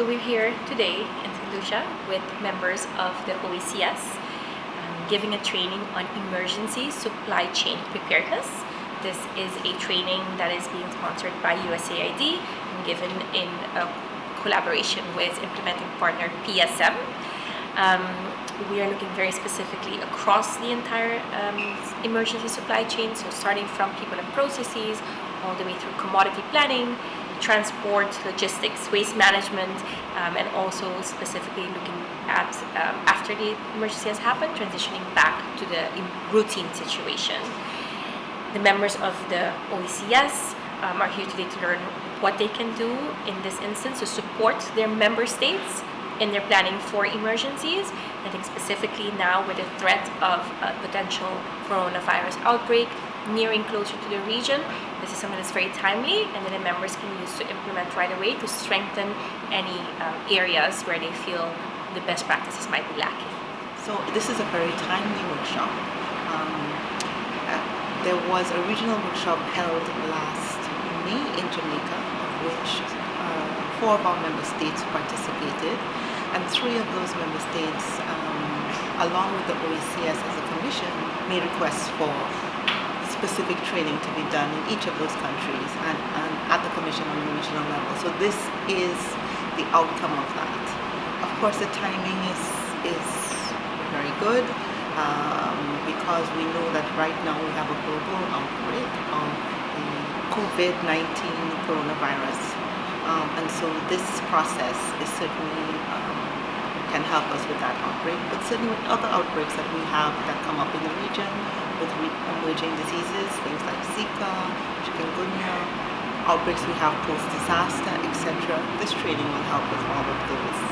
So we're here today in St. Lucia with members of the OECS giving a training on emergency supply chain preparedness. This is a training that is being sponsored by USAID and given in collaboration with implementing partner PSM. We are looking very specifically across the entire emergency supply chain, so starting from people and processes all the way through commodity planning, transport, logistics, waste management, and also specifically looking at, after the emergency has happened, transitioning back to the routine situation. The members of the OECS are here today to learn what they can do in this instance to support their member states in their planning for emergencies. I think specifically now with the threat of a potential coronavirus outbreak nearing closer to the region, this is something that's very timely and that the members can use to implement right away to strengthen any areas where they feel the best practices might be lacking. So this is a very timely workshop. There was a regional workshop held last May in Jamaica, of which 4 of our member states participated, and 3 of those member states, along with the OECS as a commission, made requests for specific training to be done in each of those countries and at the commission on the regional level. So this is the outcome of that. Of course, the timing is very good because we know that right now we have a global outbreak of the COVID-19 coronavirus. And so this process is certainly can help us with that outbreak, but certainly with other outbreaks that we have that come up in the region with emerging diseases, things like Zika, chikungunya, outbreaks we have post-disaster, etc. This training will help with all of those.